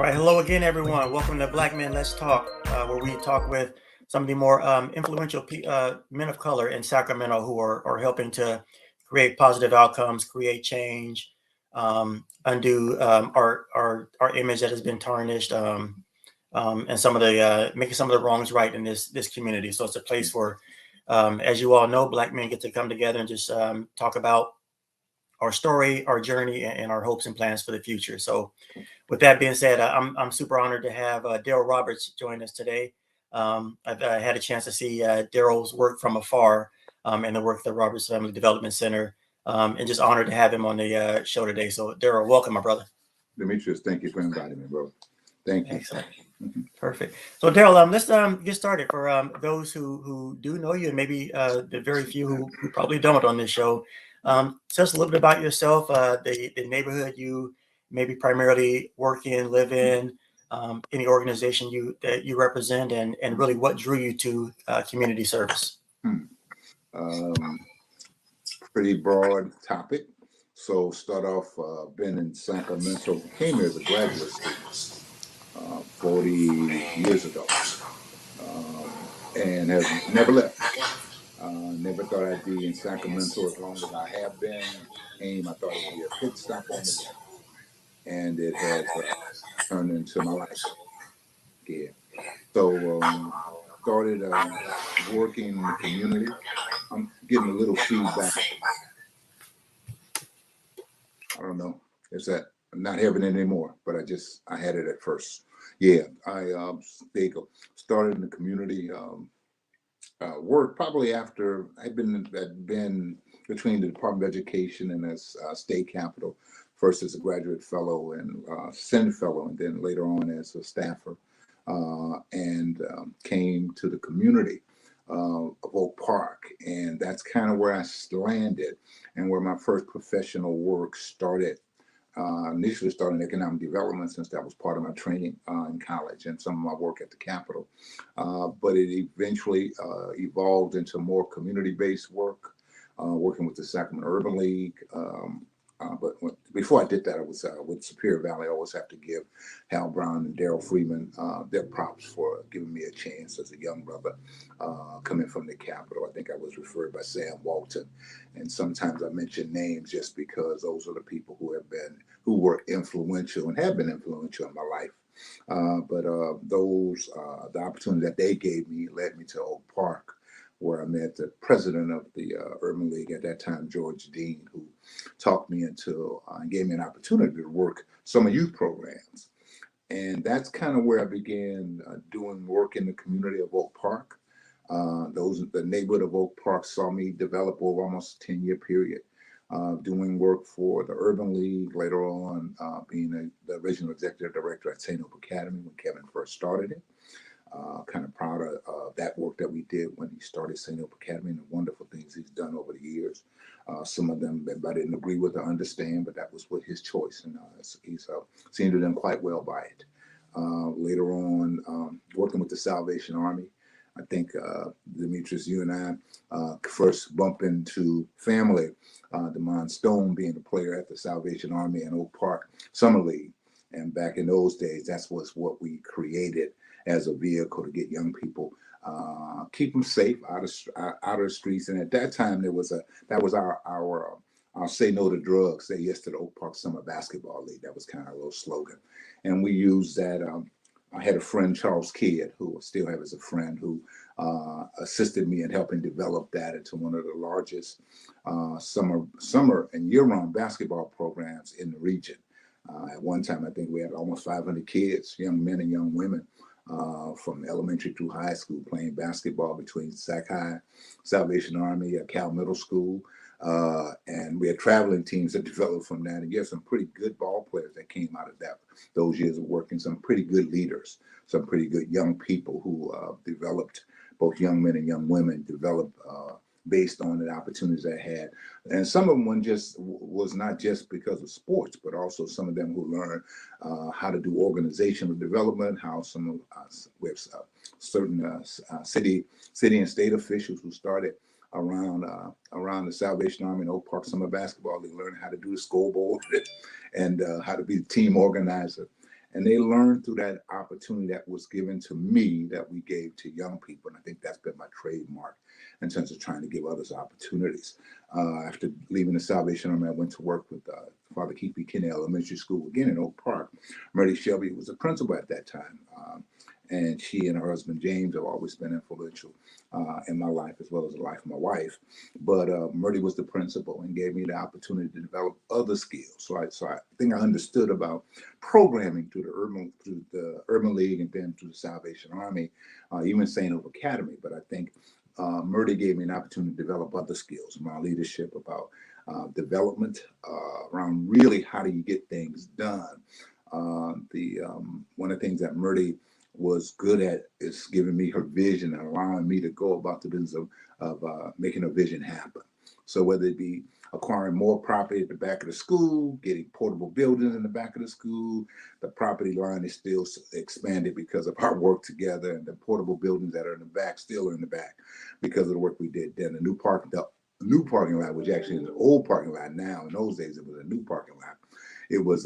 All right, hello again, everyone. Welcome to Black Men Let's Talk, where we talk with some of the more influential men of color in Sacramento who are helping to create positive outcomes, create change, undo our image that has been tarnished, and some of the making some of the wrongs right in this community. So it's a place where, as you all know, Black men get to come together and just talk about our story, our journey, and our hopes and plans for the future. So with that being said, I'm super honored to have Derrell Roberts join us today. I've had a chance to see Derrell's work from afar and the work of the Roberts Family Development Center, and just honored to have him on the show today. So, Derrell, welcome, my brother. Dimitrius, thank you for inviting me, bro. Thank you. Excellent. Perfect. So, Derrell, let's get started. For those who do know you, and maybe the very few who probably don't on this show, tell us a little bit about yourself, the neighborhood you maybe primarily work in, live in, any organization that you represent, and really what drew you to community service. Pretty broad topic. So start off, been in Sacramento, came here as a graduate student 40 years ago, and have never left. Never thought I'd be in Sacramento as long as I have been. I thought it would be a pit stop on the way, and it has turned into my life. Yeah. So started working in the community. I'm getting a little feedback. I don't know. Is that I'm not having it anymore? But I had it at first. Yeah, there you go. Started in the community. Worked probably after I'd been between the Department of Education and as state capitol, first as a graduate fellow and Senate fellow, and then later on as a staffer, and came to the community of Oak Park, and that's kind of where I landed and where my first professional work started. Initially started in economic development since that was part of my training in college and some of my work at the Capitol. But it eventually evolved into more community-based work, working with the Sacramento Urban League. Before I did that, I was with Superior Valley. I always have to give Hal Brown and Darrell Freeman their props for giving me a chance as a young brother coming from the Capitol. I think I was referred by Sam Walton, and sometimes I mention names just because those are the people who were influential and have been influential in my life. The opportunity that they gave me led me to Oak Park, where I met the president of the Urban League at that time, George Dean, who talked me into and gave me an opportunity to work some of youth programs. And that's kind of where I began doing work in the community of Oak Park. The neighborhood of Oak Park saw me develop over almost a 10-year period, doing work for the Urban League, later on being the original executive director at St. Hope Academy when Kevin first started it. Kind of proud of that work that we did when he started St. Hope Academy and the wonderful things he's done over the years. Some of them I didn't agree with or understand, but that was what his choice, and he's seemed to have done quite well by it. Later on, working with the Salvation Army, I think Dimitrius, you and I first bumped into family. Demond Stone being a player at the Salvation Army and Oak Park Summer League, and back in those days, that's what we created as a vehicle to get young people, keep them safe out of the streets. And at that time, that was our say no to drugs, say yes to the Oak Park Summer Basketball League. That was kind of a little slogan, and we used that. I had a friend, Charles Kidd, who I still have as a friend, who assisted me in helping develop that into one of the largest summer and year-round basketball programs in the region. At one time, I think we had almost 500 kids, young men and young women, from elementary through high school playing basketball between Sac High, Salvation Army, Cal Middle School. And we had traveling teams that developed from that. And you have some pretty good ball players that came out of those years of working, some pretty good leaders, some pretty good young people who developed, both young men and young women, developed based on the opportunities they had. And some of them was not just because of sports, but also some of them who learned how to do organizational development, how some of us, we have certain city and state officials who started around the Salvation Army and Oak Park Summer Basketball. They learned how to do the scoreboard and how to be the team organizer. And they learned through that opportunity that was given to me that we gave to young people. And I think that's been my trademark in terms of trying to give others opportunities. After leaving the Salvation Army, I went to work with Father Keith B. Kinney Elementary School, again in Oak Park. Murray Shelby was a principal at that time. And she and her husband James have always been influential in my life as well as the life of my wife. But Murray was the principal and gave me the opportunity to develop other skills. So I think I understood about programming through the Urban League and then through the Salvation Army, even St. Hope Academy. But I think Murray gave me an opportunity to develop other skills, my leadership, about development, around really how do you get things done. One of the things that Murray was good at is giving me her vision and allowing me to go about the business of making a vision happen. So whether it be acquiring more property at the back of the school, getting portable buildings in the back of the school, the property line is still expanded because of our work together, and the portable buildings that are in the back still are in the back because of the work we did then. The new parking lot, which actually is an old parking lot now. In those days, it was a new parking lot. It was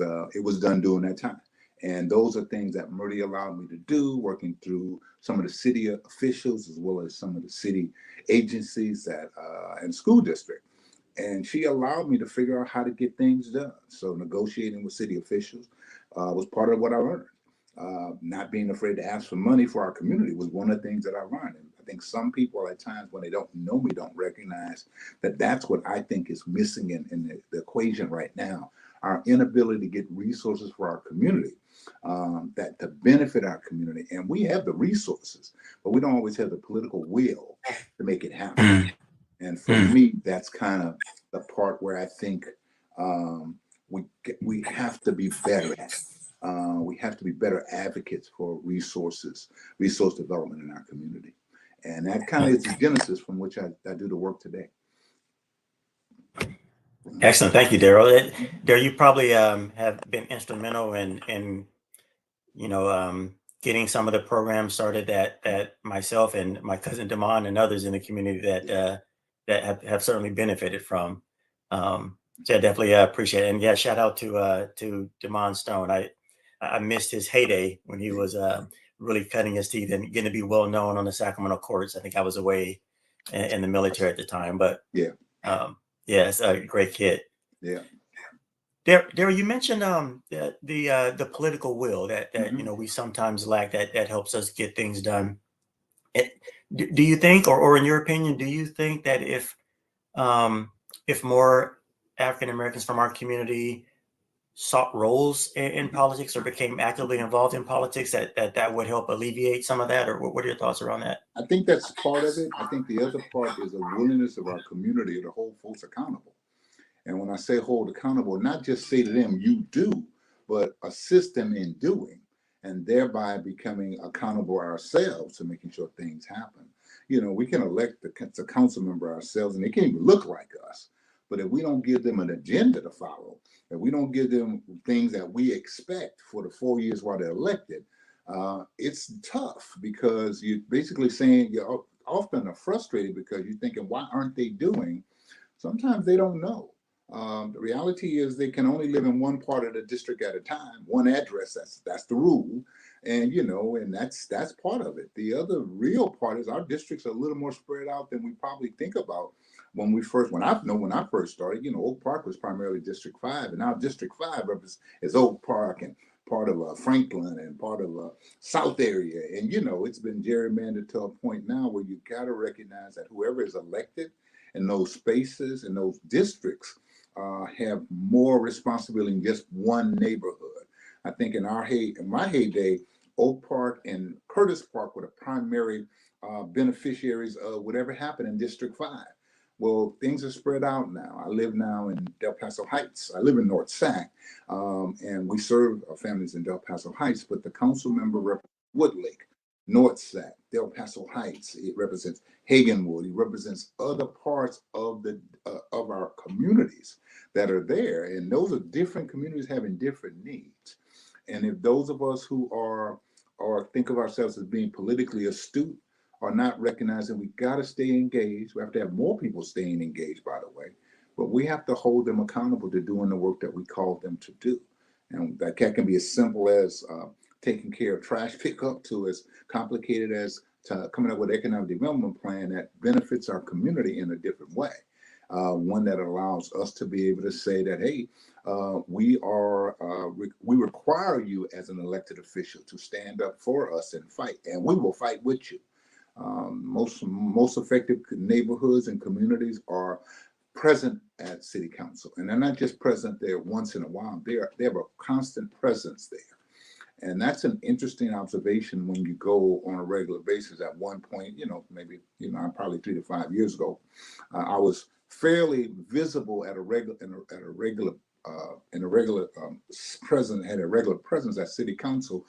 done during that time. And those are things that Murray allowed me to do, working through some of the city officials as well as some of the city agencies and school district. And she allowed me to figure out how to get things done. So negotiating with city officials was part of what I learned. Not being afraid to ask for money for our community was one of the things that I learned. And I think some people at times when they don't know me don't recognize that that's what I think is missing in the equation right now. Our inability to get resources for our community that to benefit our community. And we have the resources, but we don't always have the political will to make it happen. And for me, that's kind of the part where I think we have to be better at. We have to be better advocates for resource development in our community. And that kind of is the genesis from which I do the work today. Excellent. Thank you, Derrell. Derrell, you probably have been instrumental in getting some of the programs started that myself and my cousin Damon and others in the community that have certainly benefited from. So I definitely appreciate it. And yeah, shout out to Damon Stone. I missed his heyday when he was really cutting his teeth and getting to be well known on the Sacramento courts. I think I was away in the military at the time, but yeah, it's a great kid. Yeah. Derrell, you mentioned the political will that Mm-hmm. we sometimes lack that helps us get things done. Do you think, or in your opinion, do you think that if more African Americans from our community sought roles in politics or became actively involved in politics, that would help alleviate some of that? Or what are your thoughts around that? I think that's part of it. I think the other part is a willingness of our community to hold folks accountable. And when I say hold accountable, not just say to them, you do, but assist them in doing, and thereby becoming accountable ourselves to making sure things happen. We can elect the council member ourselves, and they can't even look like us. But if we don't give them an agenda to follow, if we don't give them things that we expect for the 4 years while they're elected, it's tough because you're basically saying you're often are frustrated because you're thinking, why aren't they doing? Sometimes they don't know. The reality is they can only live in one part of the district at a time, one address. That's the rule, and that's part of it. The other real part is our districts are a little more spread out than we probably think about. When I first started, Oak Park was primarily District 5, and now District 5 is Oak Park and part of Franklin and part of South area, and it's been gerrymandered to a point now where you got to recognize that whoever is elected in those spaces and those districts have more responsibility in just one neighborhood. I think in my heyday, Oak Park and Curtis Park were the primary beneficiaries of whatever happened in District 5. Well, things are spread out now. I live now in Del Paso Heights. I live in North Sac, and we serve our families in Del Paso Heights, but the council member represents Woodlake, North Sac, Del Paso Heights. It represents Hagenwood. It represents other parts of our communities that are there, and those are different communities having different needs. And if those of us who are or think of ourselves as being politically astute are not recognizing we got to stay engaged, we have to have more people staying engaged, by the way, but we have to hold them accountable to doing the work that we called them to do. And that can be as simple as taking care of trash pickup to as complicated as coming up with an economic development plan that benefits our community in a different way. One that allows us to be able to say that, hey, we require you as an elected official to stand up for us and fight, and we will fight with you. Most effective neighborhoods and communities are present at city council, and they're not just present there once in a while. They have a constant presence there. And that's an interesting observation when you go on a regular basis. At one point, maybe, probably 3 to 5 years ago, I was fairly visible at a regular, presence, had a regular presence at city council,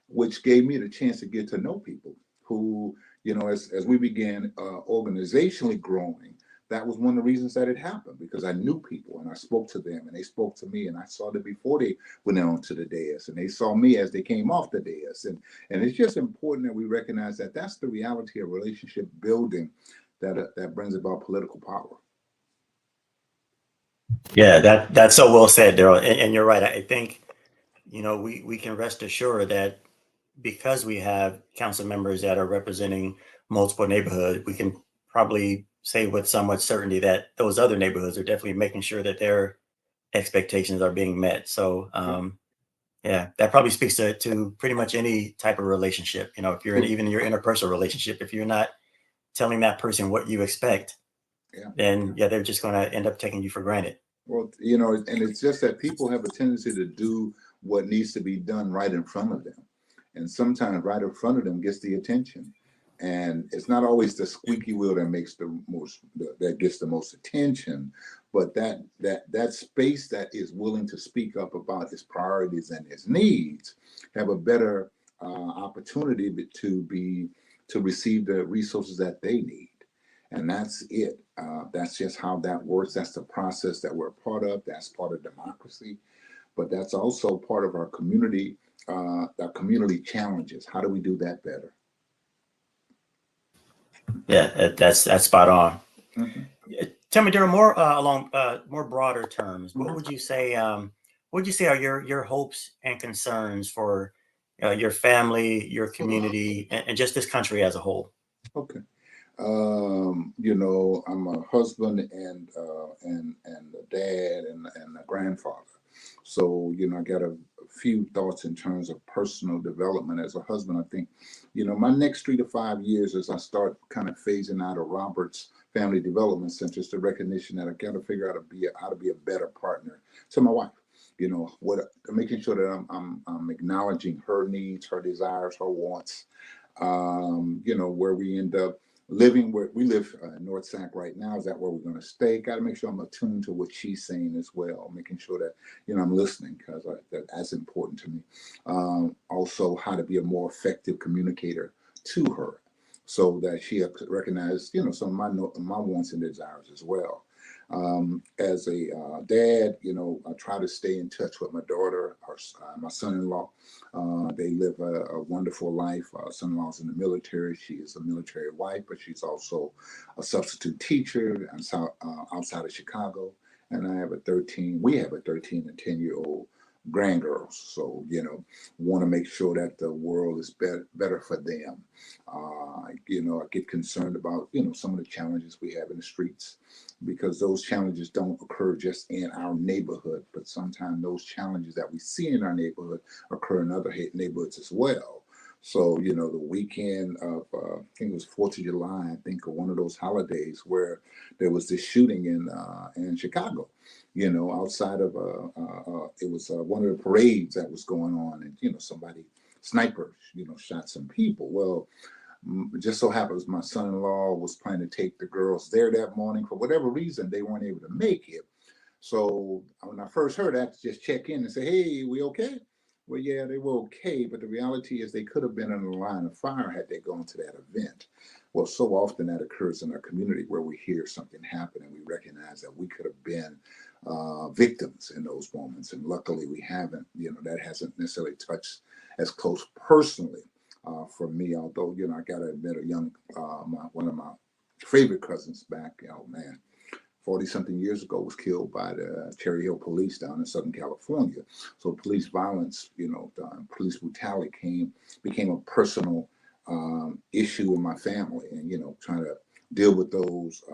which gave me the chance to get to know people who, as we began organizationally growing, that was one of the reasons that it happened, because I knew people and I spoke to them and they spoke to me, and I saw them before they went on to the dais, and they saw me as they came off the dais. And it's just important that we recognize that that's the reality of relationship building that brings about political power. Yeah, that's so well said, Derrell. And you're right. I think, we can rest assured that because we have council members that are representing multiple neighborhoods, we can probably say with somewhat certainty that those other neighborhoods are definitely making sure that their expectations are being met. So, yeah, that probably speaks to pretty much any type of relationship. If you're even in your interpersonal relationship, if you're not telling that person what you expect, then they're just going to end up taking you for granted. Well, and it's just that people have a tendency to do what needs to be done right in front of them. And sometimes right in front of them gets the attention. And it's not always the squeaky wheel that makes that gets the most attention, but that space that is willing to speak up about its priorities and its needs have a better opportunity to receive the resources that they need. And that's it. That's just how that works. That's the process that we're a part of. That's part of democracy, but that's also part of our community challenges. How do we do that better? Yeah, that's spot on. Mm-hmm. Tell me, Derrell, more along more broader terms. What would you say? What would you say are your hopes and concerns for your family, your community, and just this country as a whole? Okay. I'm a husband and a dad and a grandfather. So, I got a few thoughts in terms of personal development as a husband. I think, my next 3 to 5 years, as I start kind of phasing out of Robert's Family Development Center, is the recognition that I got to figure out how to be a better partner to my wife. Making sure that I'm acknowledging her needs, her desires, her wants. Where we end up living, where we live in North Sac right now. Is that where we're going to stay? Got to make sure I'm attuned to what she's saying as well, making sure that I'm listening, because that's important to me. Also, how to be a more effective communicator to her, so that she recognizes some of my wants and desires as well. As a dad, I try to stay in touch with my daughter, my son-in-law. They live a wonderful life. Son-in-law's in the military. She is a military wife, but she's also a substitute teacher outside of Chicago. And we have a 13 and 10-year-old grandgirls. So, want to make sure that the world is better for them. I get concerned about, some of the challenges we have in the streets, because those challenges don't occur just in our neighborhood, but sometimes those challenges that we see in our neighborhood occur in other neighborhoods as well. So, the weekend of, I think it was 4th of July, I think, or one of those holidays where there was this shooting in Chicago, outside of, it was one of the parades that was going on, and, somebody, snipers, shot some people. Well, it just so happens my son-in-law was planning to take the girls there that morning. For whatever reason, they weren't able to make it. So when I first heard that, just check in and say, hey, we okay? Well, yeah, they were okay, but the reality is they could have been in the line of fire had they gone to that event. Well, so often that occurs in our community, where we hear something happen and we recognize that we could have been victims in those moments. And luckily we haven't. That hasn't necessarily touched as close personally for me, although, I got to admit, one of my favorite cousins back, 40 something years ago was killed by the Cherry Hill police down in Southern California. So police violence, police brutality became a personal issue in my family, and trying to deal with those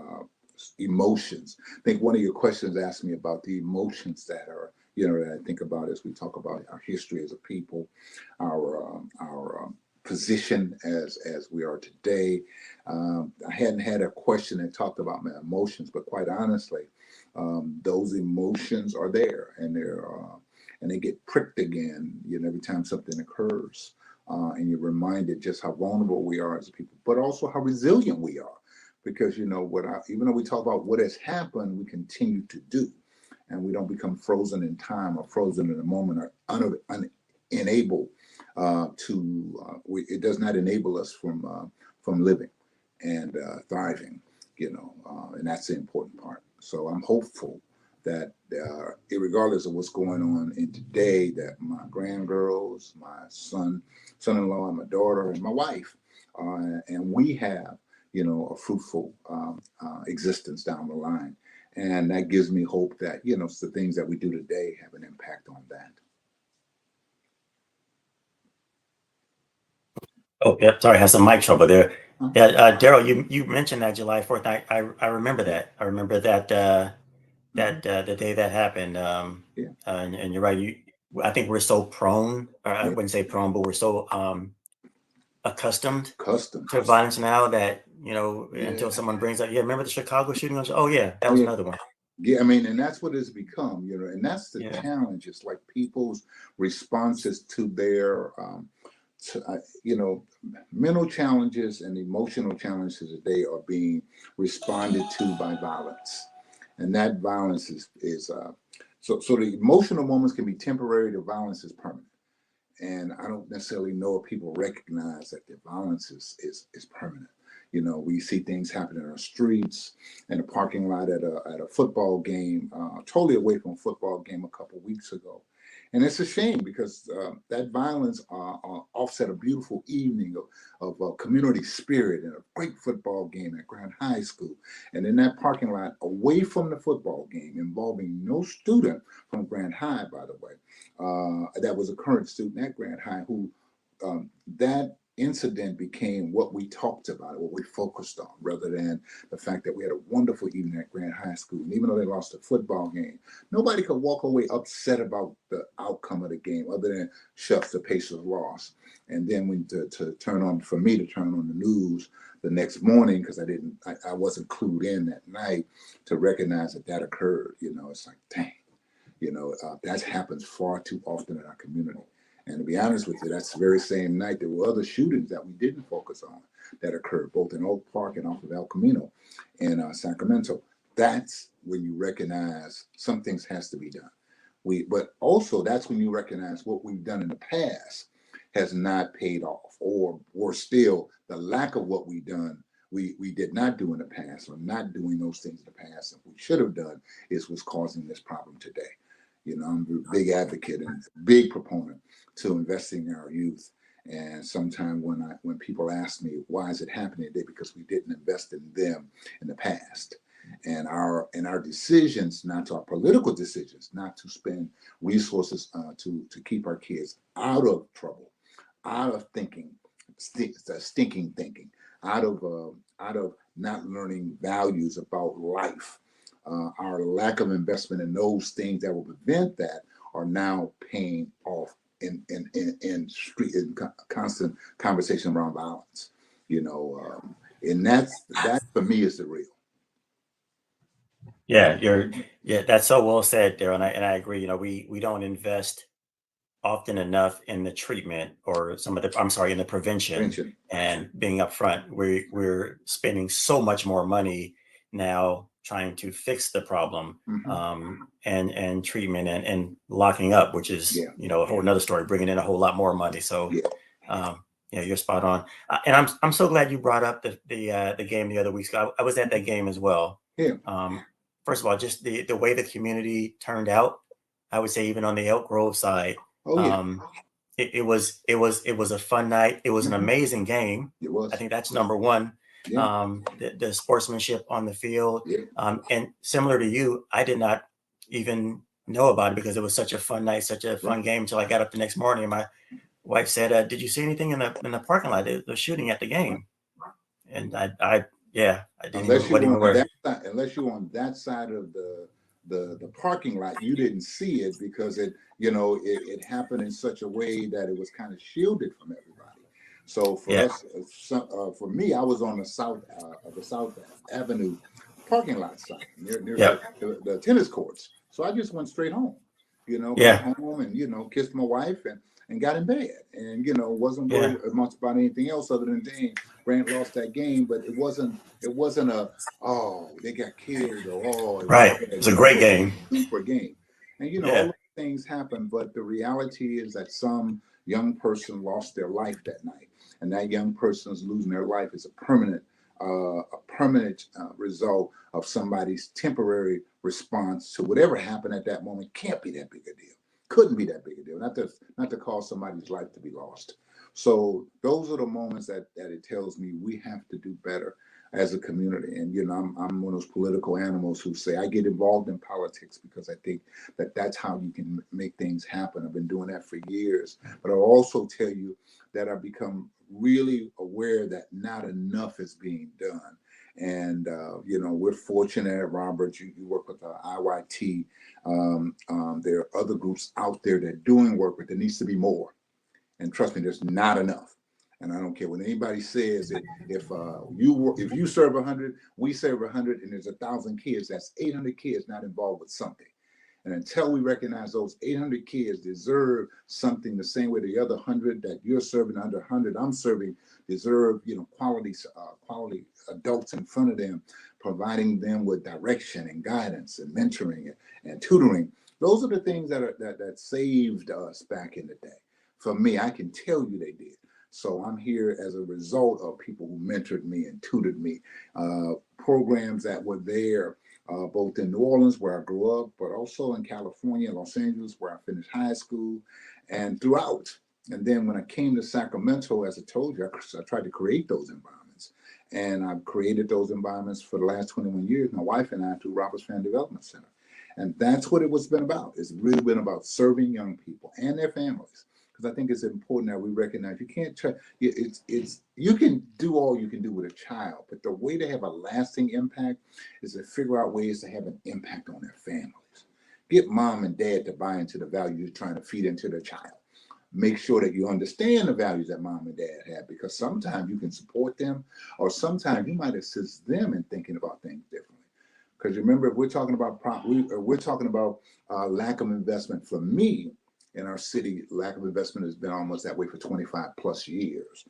emotions. I think one of your questions asked me about the emotions that are that I think about as we talk about our history as a people, our position as we are today. I hadn't had a question that talked about my emotions, but quite honestly, those emotions are there, and they get pricked again, every time something occurs, and you're reminded just how vulnerable we are as a people, but also how resilient we are, because even though we talk about what has happened, we continue to do, and we don't become frozen in time or frozen in a moment or unable it does not enable us from living and thriving, and that's the important part. So I'm hopeful that regardless of what's going on in today, that my grandgirls, my son-in-law, and my daughter, and my wife, and we have, a fruitful existence down the line. And that gives me hope that, the things that we do today have an impact on that. Oh, yeah. Sorry, I had some mic trouble there. Yeah, Derrell, you mentioned that July 4th. I remember that. I remember that the day that happened. Yeah. And you're right. I think we're so prone, or I wouldn't say prone, but we're so accustomed to violence now that until someone brings up, remember the Chicago shooting? Oh yeah, that was another one. Yeah, I mean, and that's what it's become, and that's the challenge. It's like people's responses to their mental challenges and emotional challenges today are being responded to by violence, and that violence is so the emotional moments can be temporary. The violence is permanent, and I don't necessarily know if people recognize that the violence is permanent. We see things happen in our streets, in a parking lot at a football game, totally away from a football game a couple of weeks ago. And it's a shame because that violence offset a beautiful evening of community spirit and a great football game at Grand High School. And in that parking lot, away from the football game, involving no student from Grand High, by the way, that was a current student at Grand High, who that incident became what we talked about, what we focused on, rather than the fact that we had a wonderful evening at Grand High School. And even though they lost a football game, nobody could walk away upset about the outcome of the game, other than shucks, the Pacers lost. And then to turn on the news the next morning, because I wasn't clued in that night to recognize that occurred. It's like, dang, that happens far too often in our community. And to be honest with you, that's the very same night there were other shootings that we didn't focus on that occurred both in Oak Park and off of El Camino in Sacramento. That's when you recognize some things has to be done. But also that's when you recognize what we've done in the past has not paid off, or still the lack of what we've done we did not do in the past, or not doing those things in the past that we should have done is what's causing this problem today. I'm a big advocate and big proponent to investing in our youth. And sometimes when people ask me, why is it happening today? Because we didn't invest in them in the past. And our decisions, not to our political decisions, not to spend resources to keep our kids out of trouble, out of stinking thinking, out of not learning values about life. Our lack of investment in those things that will prevent that are now paying off in constant conversation around violence. And that for me is the real. Yeah, that's so well said, Derrell, and I agree. We don't invest often enough in the treatment or in the prevention and being upfront. We're spending so much more money now trying to fix the problem, and treatment and locking up, which is a whole nother story, bringing in a whole lot more money. So you're spot on. And I'm so glad you brought up the game the other week. I was at that game as well. First of all, just the way the community turned out, I would say even on the Elk Grove side, it was a fun night. It was an amazing game. It was. I think that's number one. Yeah. the sportsmanship on the field. Yeah. And similar to you, I did not even know about it because it was such a fun night, such a Yeah. fun game until I got up the next morning and my wife said, "Did you see anything in the parking lot? The shooting at the game?" And yeah, I didn't even Unless you what were even on were. that side, unless you were on that side of the parking lot, you didn't see it because it happened in such a way that it was kind of shielded from everybody. So for Yeah, us, for me, I was on the South Avenue parking lot side near yeah, the tennis courts. So I just went straight home. Got yeah, home and kissed my wife and got in bed and wasn't yeah. worried much about anything else other than dang, Grant lost that game, but it wasn't a oh they got killed or oh it was Right. bad. It's a great It was a game. super game, and all Yeah, those things happen. But the reality is that some young person lost their life that night, and that young person is losing their life is a permanent result of somebody's temporary response to whatever happened at that moment. Can't be that big a deal. Couldn't be that big a deal. Not to cause somebody's life to be lost. So those are the moments that it tells me we have to do better as a community. And I'm one of those political animals who say I get involved in politics because I think that that's how you can make things happen. I've been doing that for years, but I'll also tell you that I've become really aware that not enough is being done. And we're fortunate, Robert. You work with IYT. There are other groups out there that are doing work, but there needs to be more. And trust me, there's not enough. And I don't care what anybody says. If you serve 100, we serve 100, and there's 1,000 kids. That's 800 kids not involved with something. And until we recognize those 800 kids deserve something the same way the other 100 that you're serving, under 100 I'm serving, deserve quality adults in front of them, providing them with direction and guidance and mentoring and tutoring. Those are the things that saved us back in the day. For me, I can tell you they did. So I'm here as a result of people who mentored me and tutored me, programs that were there both in New Orleans, where I grew up, but also in California, Los Angeles, where I finished high school, and throughout. And then when I came to Sacramento, as I told you, I tried to create those environments. And I've created those environments for the last 21 years, my wife and I, through Roberts Family Development Center. And that's what it was been about. It's really been about serving young people and their families. Because I think it's important that we recognize you can't try. You can do all you can do with a child, but the way to have a lasting impact is to figure out ways to have an impact on their families. Get mom and dad to buy into the values you're trying to feed into their child. Make sure that you understand the values that mom and dad have, because sometimes you can support them, or sometimes you might assist them in thinking about things differently. Because remember, if we're talking about lack of investment. For me, in our city, lack of investment has been almost that way for 25 plus years.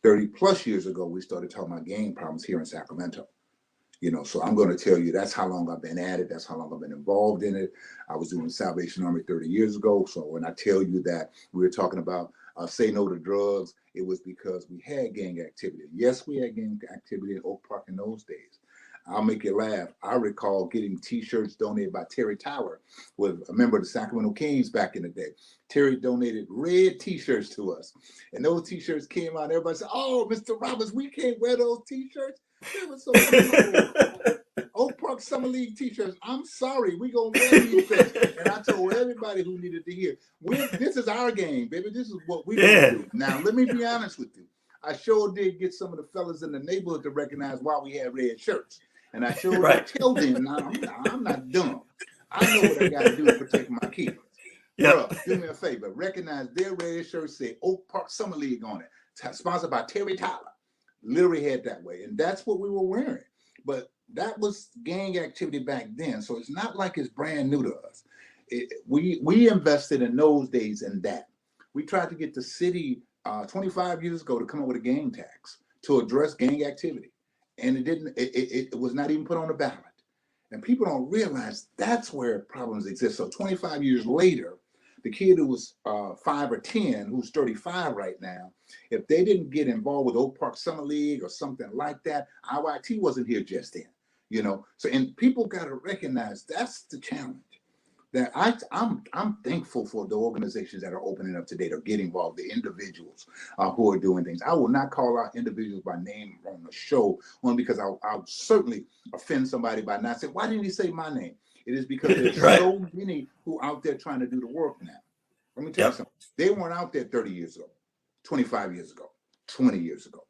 30 plus years ago, we started talking about gang problems here in Sacramento. So I'm going to tell you that's how long I've been at it. That's how long I've been involved in it. I was doing the Salvation Army 30 years ago. So when I tell you that we were talking about say no to drugs, it was because we had gang activity. Yes, we had gang activity in Oak Park in those days. I'll make you laugh. I recall getting T-shirts donated by Terry Tower, with a member of the Sacramento Kings back in the day. Terry donated red T-shirts to us, and those T-shirts came out. Everybody said, "Oh, Mr. Roberts, we can't wear those T-shirts. They were so beautiful." Oak Park Summer League T-shirts. I'm sorry, we gonna wear these shirts. And I told everybody who needed to hear, this is our game, baby. This is what we gonna do. Now, let me be honest with you. I sure did get some of the fellas in the neighborhood to recognize why we had red shirts. And I sure right. did tell them, now, I'm not dumb. I know what I got to do to protect my kids. Yep. Bruh, do me a favor. Recognize their red shirts say Oak Park Summer League on it. Sponsored by Terry Tyler. Literally had that way. And that's what we were wearing. But that was gang activity back then. So it's not like it's brand new to us. We invested in those days in that. We tried to get the city 25 years ago to come up with a gang tax to address gang activity. And it was not even put on the ballot. And people don't realize that's where problems exist. So 25 years later, the kid who was 5 or 10, who's 35 right now, if they didn't get involved with Oak Park Summer League or something like that, IYT wasn't here just then. So, and people got to recognize that's the challenge. that I'm thankful for the organizations that are opening up today to get involved, the individuals who are doing things. I will not call out individuals by name on the show, only because I'll certainly offend somebody by not saying, why didn't he say my name? It is because there's Right. so many who are out there trying to do the work now. Let me tell you Yep. something. They weren't out there 30 years ago, 25 years ago, 20 years ago.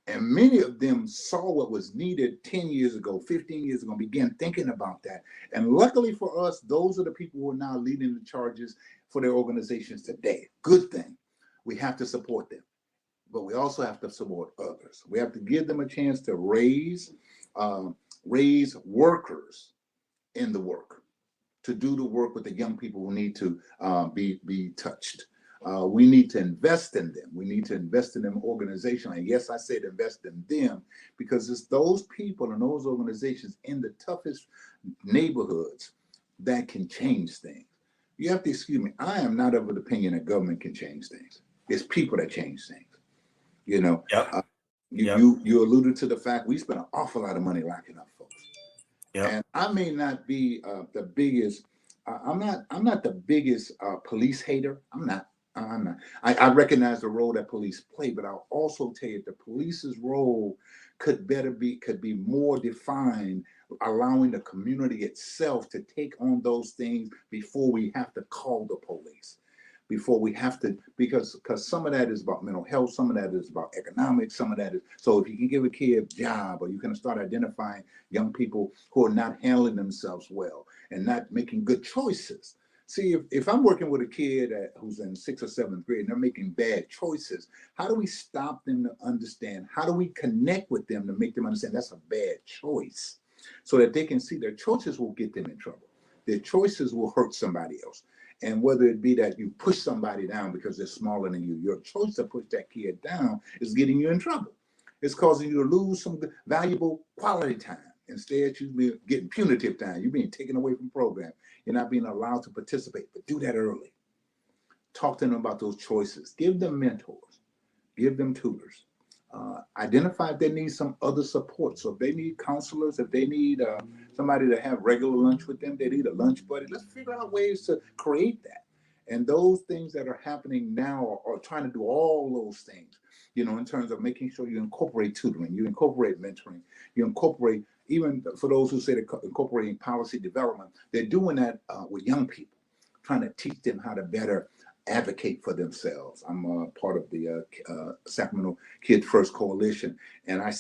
And many of them saw what was needed 10 years ago, 15 years ago, began thinking about that. And luckily for us, those are the people who are now leading the charges for their organizations today. Good thing. We have to support them, but we also have to support others. We have to give them a chance to raise workers in the work, to do the work with the young people who need to be touched. We need to invest in them. We need to invest in them organizationally. And yes, I said invest in them because it's those people and those organizations in the toughest neighborhoods that can change things. You have to excuse me. I am not of the opinion that government can change things. It's people that change things. You know, Yep. you alluded to the fact we spend an awful lot of money locking up folks. Yep. And I may not be the biggest. I'm not the biggest police hater. I'm not. I recognize the role that police play, but I'll also tell you the police's role could be more defined, allowing the community itself to take on those things before we have to call the police. Before we have to, because some of that is about mental health, some of that is about economics, some of that is, so if you can give a kid a job, or you can start identifying young people who are not handling themselves well and not making good choices. See, if I'm working with a kid who's in 6th or 7th grade and they're making bad choices, how do we stop them to understand? How do we connect with them to make them understand that's a bad choice, so that they can see their choices will get them in trouble. Their choices will hurt somebody else. And whether it be that you push somebody down because they're smaller than you, your choice to push that kid down is getting you in trouble. It's causing you to lose some valuable quality time. Instead, you're getting punitive time. You're being taken away from program. You're not being allowed to participate. But do that early. Talk to them about those choices. Give them mentors. Give them tutors. Identify if they need some other support. So if they need counselors, if they need somebody to have regular lunch with them, they need a lunch buddy. Let's figure out ways to create that. And those things that are happening now are trying to do all those things, you know, in terms of making sure you incorporate tutoring, you incorporate mentoring, you incorporate, even for those who say they're incorporating policy development, they're doing that with young people, trying to teach them how to better advocate for themselves. I'm part of the Sacramento Kids First Coalition, and I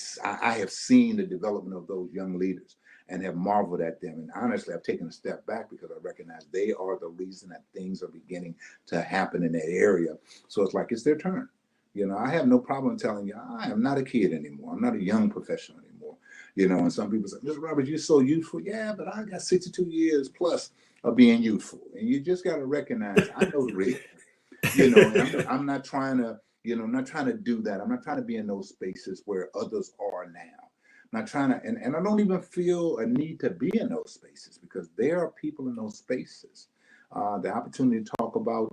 have seen the development of those young leaders and have marveled at them. And honestly, I've taken a step back because I recognize they are the reason that things are beginning to happen in that area. So it's like, it's their turn. You know, I have no problem telling you, I am not a kid anymore. I'm not a young professional anymore. You know, and some people say, Mr. Roberts, you're so youthful. Yeah, but I got 62 years plus of being youthful. And you just got to recognize, I know the real. You know, and I'm not trying to, you know, I'm not trying to do that. I'm not trying to be in those spaces where others are now. I'm not trying to, and I don't even feel a need to be in those spaces because there are people in those spaces. The opportunity to talk about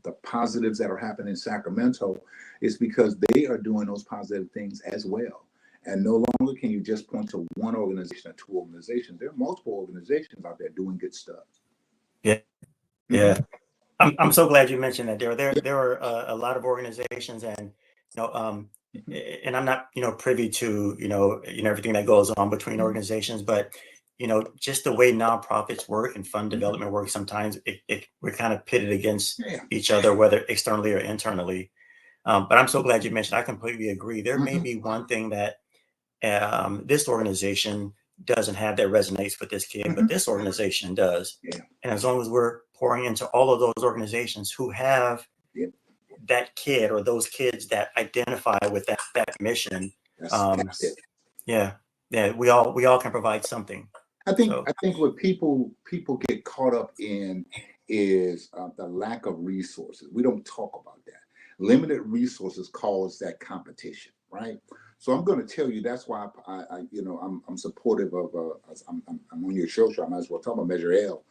the positives that are happening in Sacramento is because they are doing those positive things as well. And no longer can you just point to one organization or two organizations. There are multiple organizations out there doing good stuff. Yeah. Yeah. I'm so glad you mentioned that. There are a lot of organizations, and and I'm not privy to everything that goes on between organizations, but just the way nonprofits work and fund development work, sometimes we're kind of pitted against each other, whether externally or internally. But I'm so glad you mentioned. I completely agree. There may be one thing that this organization doesn't have that resonates with this kid, but this organization does. And as long as we're pouring into all of those organizations who have that kid or those kids that identify with that mission, That's it. yeah, we all can provide something. I think what people get caught up in is the lack of resources. We don't talk about that. Limited resources cause that competition, right? So I'm going to tell you that's why I'm supportive of. I'm on your show, so I might as well talk about Measure L,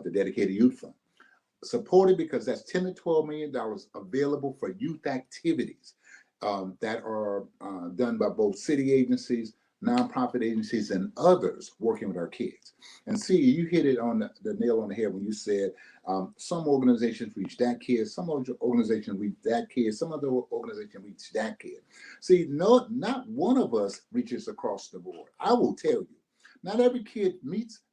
the dedicated youth fund. Supported because that's $10 to $12 million available for youth activities that are done by both city agencies, nonprofit agencies, and others working with our kids. And see, you hit it on the nail on the head when you said some organizations reach that kid, some organizations reach that kid, some other organization reach that kid. See, no, not one of us reaches across the board. I will tell you, not every kid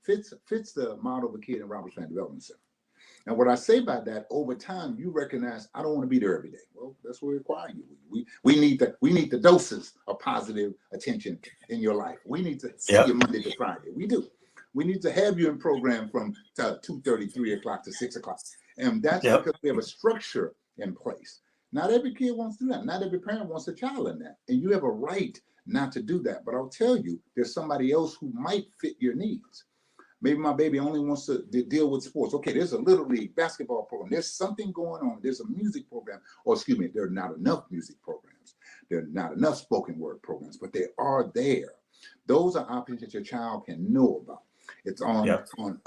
fits the model of a kid in Roberts Family Development Center. And what I say by that, over time, you recognize I don't want to be there every day. Well, that's what we require you. We need the doses of positive attention in your life. We need to see you Monday to Friday. We do. We need to have you in program from 2:30, 3 o'clock to 6 o'clock. And that's because we have a structure in place. Not every kid wants to do that. Not every parent wants a child in that. And you have a right not to do that. But I'll tell you, there's somebody else who might fit your needs. Maybe my baby only wants to deal with sports. Okay, there's a little league basketball program. There's something going on. There's a music program. Or excuse me, there are not enough music programs. There are not enough spoken word programs, but they are there. Those are options that your child can know about. It's on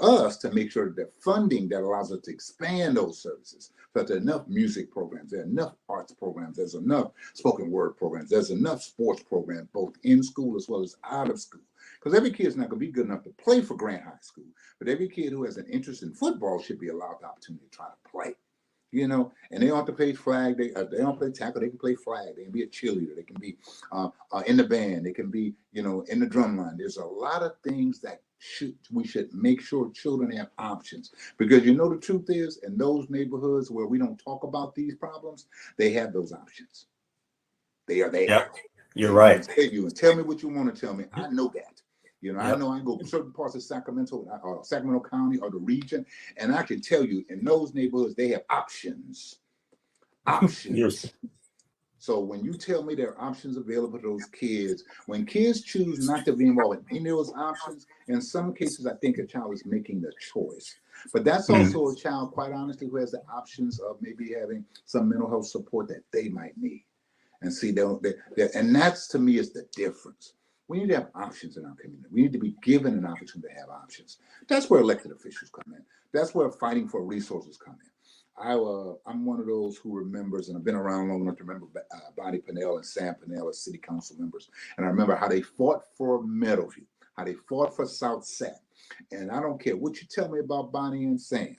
us to make sure that funding that allows us to expand those services. So there's enough music programs, there are enough arts programs, there's enough spoken word programs, there's enough sports programs, both in school as well as out of school. Because every kid is not going to be good enough to play for Grant High School, but every kid who has an interest in football should be allowed the opportunity to try to play. You know, and they don't have to play flag. They don't play tackle. They can play flag. They can be a cheerleader. They can be in the band. They can be, you know, in the drum line. There's a lot of things that we should make sure children have options, because you know the truth is, in those neighborhoods where we don't talk about these problems, they have those options. They are there. Yep. You're right. Tell me what you want to tell me. I know that. You know, I know I go certain parts of Sacramento County or the region, and I can tell you in those neighborhoods, they have options. Options. Yes. So when you tell me there are options available to those kids, when kids choose not to be involved in any of those options, in some cases, I think a child is making the choice. But that's also a child, quite honestly, who has the options of maybe having some mental health support that they might need. And see, and that's, to me, is the difference. We need to have options in our community. We need to be given an opportunity to have options. That's where elected officials come in. That's where fighting for resources come in. I'm one of those who remembers, and I've been around long enough to remember Bonnie Pinnell and Sam Pinnell as city council members. And I remember how they fought for Meadowview, how they fought for South Sac. And I don't care what you tell me about Bonnie and Sam.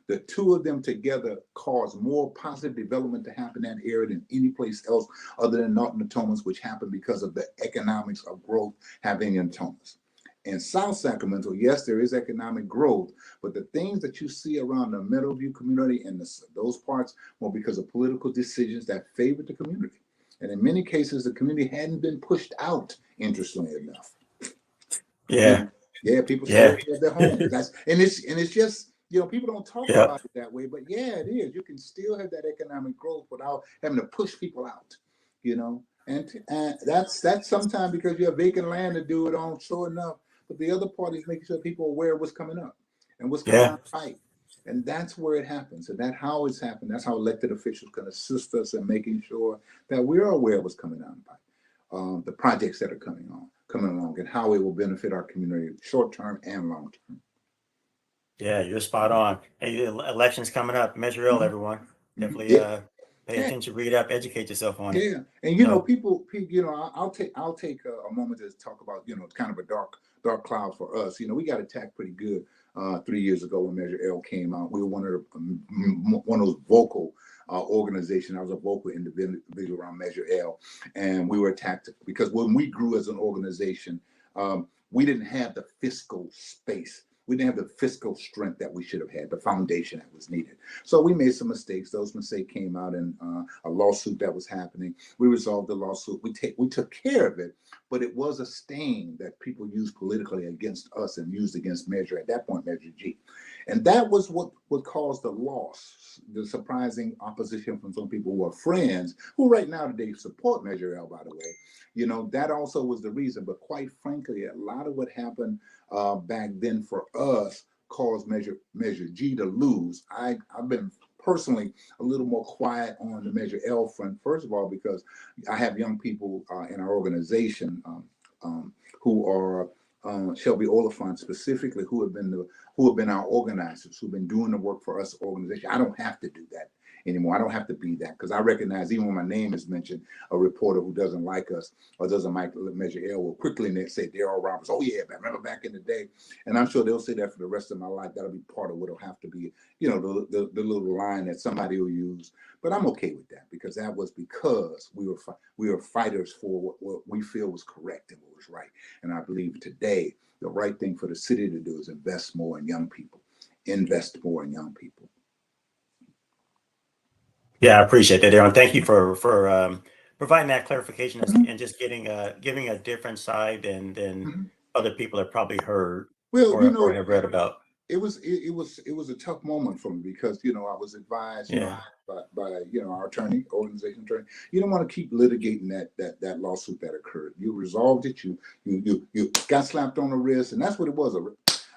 The two of them together caused more positive development to happen in that area than any place else other than Norton Natomas, which happened because of the economics of growth happening in Natomas. In South Sacramento, yes, there is economic growth, but the things that you see around the Meadowview community and those parts were because of political decisions that favored the community. And in many cases, the community hadn't been pushed out, interestingly enough. Yeah. Yeah, people still have their homes. And it's just, you know, people don't talk about it that way, but yeah, it is. You can still have that economic growth without having to push people out, you know. And that's sometimes because you have vacant land to do it on, sure enough. But the other part is making sure people are aware of what's coming up and what's coming out fight. And that's where it happens. And that's how it's happened. That's how elected officials can assist us in making sure that we're aware of what's coming out fight. The projects that are coming along, and how it will benefit our community short term and long term. Yeah, you're spot on. Hey, elections coming up. Measure L, everyone. Definitely pay attention, read up, educate yourself on it. Yeah, and you know, people, you know, I'll take a moment to talk about, you know, kind of a dark cloud for us. You know, we got attacked pretty good 3 years ago when Measure L came out. We were one of those vocal organizations. I was a vocal individual around Measure L, and we were attacked because when we grew as an organization, we didn't have the fiscal space. We didn't have the fiscal strength that we should have had, the foundation that was needed. So we made some mistakes. Those mistakes came out in a lawsuit that was happening. We resolved the lawsuit. We took care of it, but it was a stain that people used politically against us and used against Measure, at that point, Measure G. And that was what caused the loss, the surprising opposition from some people who are friends, who right now today support Measure L, by the way. You know, that also was the reason. But quite frankly, a lot of what happened back then for us caused Measure G to lose. I've been personally a little more quiet on the Measure L front, first of all, because I have young people in our organization who are Shelby Oliphant specifically, who have been our organizers, who've been doing the work for us organization. I don't have to do that anymore. I don't have to be that, because I recognize even when my name is mentioned, a reporter who doesn't like us or doesn't like Measure L will quickly say Derrell Roberts. Oh yeah, I remember back in the day. And I'm sure they'll say that for the rest of my life. That'll be part of what'll have to be, the little line that somebody will use. But I'm okay with that, because that was because we were fighters for what we feel was correct and what was right. And I believe today the right thing for the city to do is invest more in young people. Invest more in young people. Yeah, I appreciate that, Aaron. Thank you for providing that clarification Mhm, and just giving a different side than mhm. other people have probably heard Well, or have read about. it was a tough moment for me, because I was advised, Yeah. by our attorney, organization attorney. You don't want to keep litigating that lawsuit that occurred. You resolved it. You got slapped on the wrist, and that's what it was, a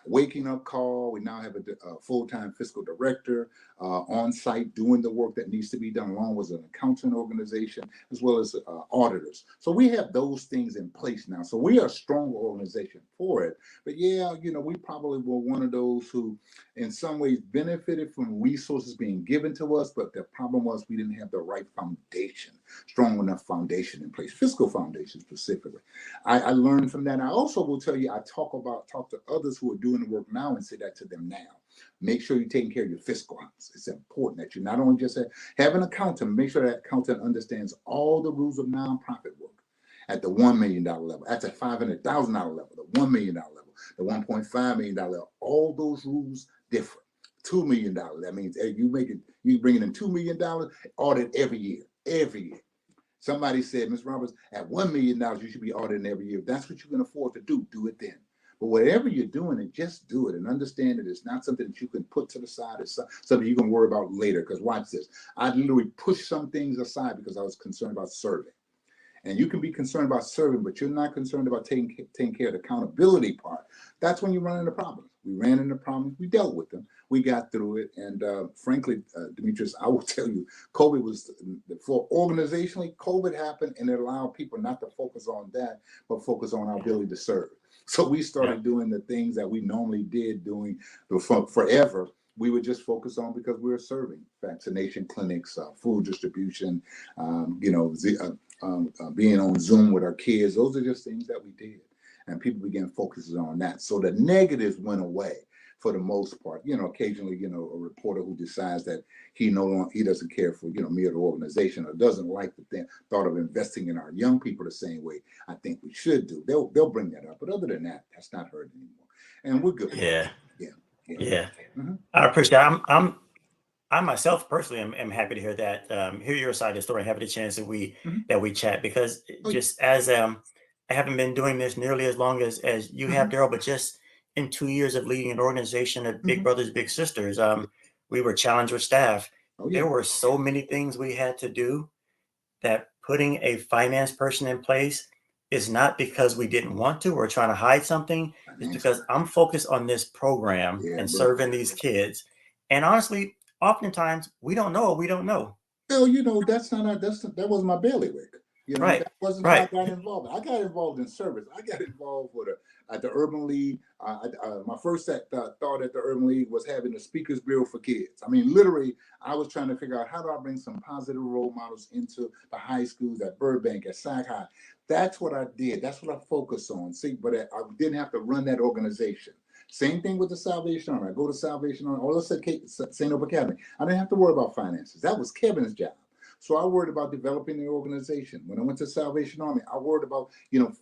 waking up call. We now have a full-time fiscal director on site doing the work that needs to be done, along with an accounting organization as well as auditors. So we have those things in place now. So we are a strong organization for it. But yeah, we probably were one of those who, in some ways, benefited from resources being given to us. But the problem was we didn't have the right foundation, strong enough foundation in place, fiscal foundation specifically. I learned from that. I also will tell you, I talk to others who are doing the work now and say that to them now. Make sure you're taking care of your fiscal house. It's important that you not only just have an accountant, make sure that accountant understands all the rules of nonprofit work at the $1 million level, at the $500,000 level, the $1 million level, the $1.5 million level. All those rules differ. $2 million. That means you bringing in $2 million, audit every year. Every year. Somebody said, Ms. Roberts, at $1 million, you should be auditing every year. If that's what you can afford to do it then. But whatever you're doing, and just do it and understand that it's not something that you can put to the side. It's something you can worry about later. Because watch this. I literally pushed some things aside because I was concerned about serving. And you can be concerned about serving, but you're not concerned about taking care of the accountability part. That's when you run into problems. We ran into problems. We dealt with them. We got through it. And frankly, Dimitrius, I will tell you, COVID was, for organizationally, COVID happened, and it allowed people not to focus on that, but focus on our ability to serve. So we Yeah. started doing the things that we normally did doing forever. We would just focus on, because we were serving vaccination clinics, food distribution, being on Zoom with our kids. Those are just things that we did. And people began focusing on that. So the negatives went away for the most part. Occasionally, a reporter who decides that he doesn't care for, me or the organization, or doesn't like the thought of investing in our young people the same way I think we should do. They'll bring that up. But other than that, that's not heard anymore. And we're good with that. Yeah. Yeah. Yeah. Yeah. Mm-hmm. I appreciate it. I myself personally am happy to hear that, hear your side of the story, and have the chance Mm-hmm. that we chat, because Oh, yeah. just as I haven't been doing this nearly as long as you have, Mm-hmm. Daryl, but just in 2 years of leading an organization of big Mm-hmm. brothers, big sisters, we were challenged with staff. Oh, There yeah. were so many things we had to do that putting a finance person in place is not because we didn't want to or trying to hide something. It's Financial. because I'm focused on this program Yeah, and brother. serving these kids. And honestly, oftentimes we don't know what we don't know. Well, that wasn't my bailiwick. Right. That wasn't how I Right. got involved. I got involved in service. I got involved at the Urban League. My first thought at the Urban League was having a speakers bureau for kids. I mean, literally, I was trying to figure out, how do I bring some positive role models into the high schools at Burbank, at Sac High. That's what I did. That's what I focused on. See, but I didn't have to run that organization. Same thing with the Salvation Army. I go to Salvation Army, or let's say St. Hope Academy. I didn't have to worry about finances. That was Kevin's job. So I worried about developing the organization. When I went to Salvation Army, I worried about,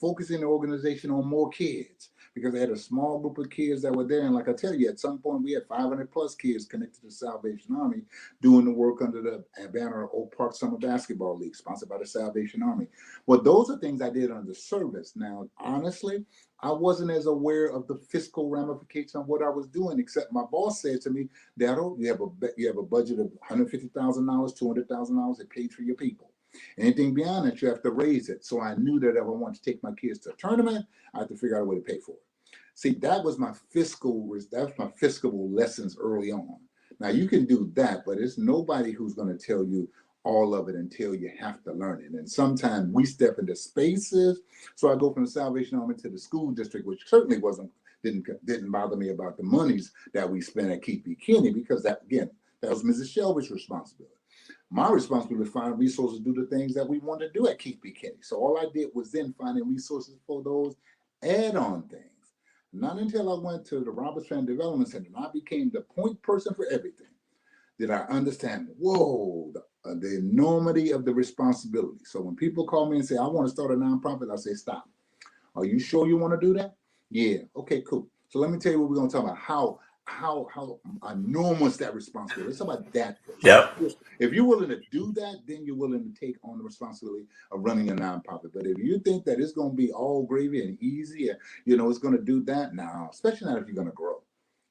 focusing the organization on more kids, because I had a small group of kids that were there. And like I tell you, at some point we had 500 plus kids connected to Salvation Army doing the work under the banner of Oak Park Summer Basketball League, sponsored by the Salvation Army. Well, those are things I did under service. Now, honestly, I wasn't as aware of the fiscal ramifications of what I was doing, except my boss said to me, Daryl, you have a budget of $150,000, $200,000. It pays for your people. Anything beyond that, you have to raise it. So I knew that if I wanted to take my kids to a tournament, I had to figure out a way to pay for it. See, that was my fiscal lessons early on. Now you can do that, but it's nobody who's going to tell you all of it until you have to learn it. And sometimes we step into spaces. So I go from the Salvation Army to the school district, which certainly didn't bother me about the monies that we spent at Keith B. Kinney, because that was Mrs. Shelby's responsibility. My responsibility to find resources to do the things that we want to do at Keith B. Kennedy. So all I did was then finding resources for those add-on things. Not until I went to the Roberts Family Development Center and I became the point person for everything did I understand, whoa, the enormity of the responsibility. So when people call me and say, I want to start a nonprofit, I say, stop. Are you sure you want to do that? Yeah. Okay, cool. So let me tell you what we're going to talk about. How enormous that responsibility. Let's talk about that first. Yep. If you're willing to do that, then you're willing to take on the responsibility of running a nonprofit. But if you think that it's going to be all gravy and easy, and it's going to do that, now, especially not if you're going to grow.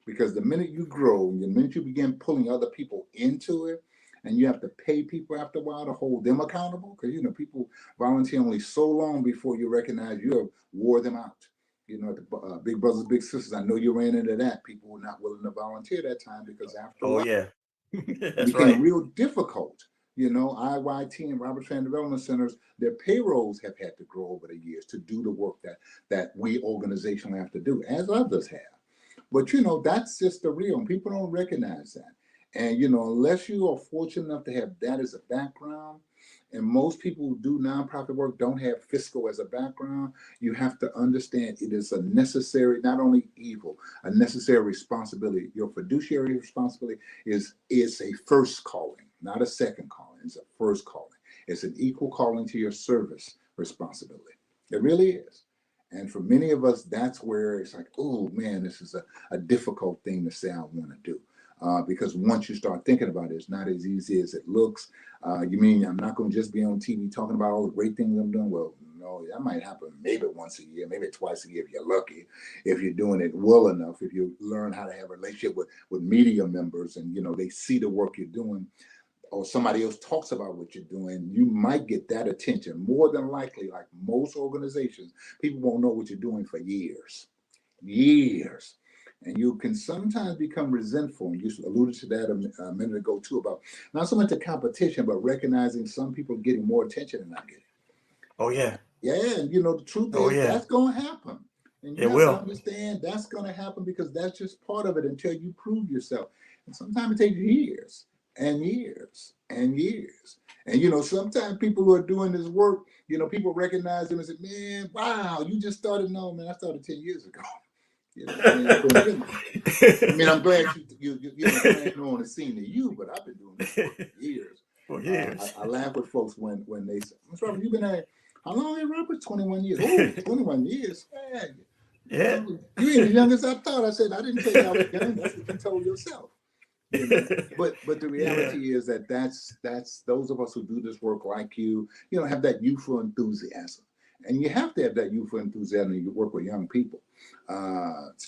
Because the minute you grow, the minute you begin pulling other people into it, and you have to pay people after a while to hold them accountable, because people volunteer only so long before you recognize you have wore them out. The big brothers, big sisters, I know you ran into that. People were not willing to volunteer that time because after a Oh while, yeah, it that's became right. real difficult. IYT and Roberts Family Development Centers, their payrolls have had to grow over the years to do the work that we organizationally have to do, as others have. But that's just the real, and people don't recognize that. And unless you are fortunate enough to have that as a background, and most people who do nonprofit work don't have fiscal as a background, you have to understand it is a necessary, not only evil, a necessary responsibility. Your fiduciary responsibility is a first calling, not a second calling. It's a first calling. It's an equal calling to your service responsibility. It really is. And for many of us, that's where it's like, oh man, this is a difficult thing to say I want to do. Because once you start thinking about it, it's not as easy as it looks. You mean I'm not going to just be on TV talking about all the great things I'm doing? Well, no, that might happen maybe once a year, maybe twice a year if you're lucky, if you're doing it well enough, if you learn how to have a relationship with media members and, they see the work you're doing, or somebody else talks about what you're doing, you might get that attention. More than likely, like most organizations, people won't know what you're doing for years. And you can sometimes become resentful. And you alluded to that a minute ago too, about not so much the competition, but recognizing some people getting more attention than I get. Oh yeah. Yeah, and the truth Oh is yeah. that's going to happen. And you It have to will. understand that's going to happen because that's just part of it until you prove yourself. And sometimes it takes years and years and years. And sometimes people who are doing this work, people recognize them and say, man, wow, you just started. No, man, I started 10 years ago. I've been, I'm glad I ain't on the scene to you, but I've been doing this work for years. For years. I laugh with folks when they say, Mr. Robert, you've been there, how long, Robert? 21 years. Oh, 21 years. Man, Yeah. you ain't as young as I thought. I said, I didn't tell you I was young. That's what you told yourself. But the reality is that's those of us who do this work like you have that youthful enthusiasm. And you have to have that youthful enthusiasm when you work with young people.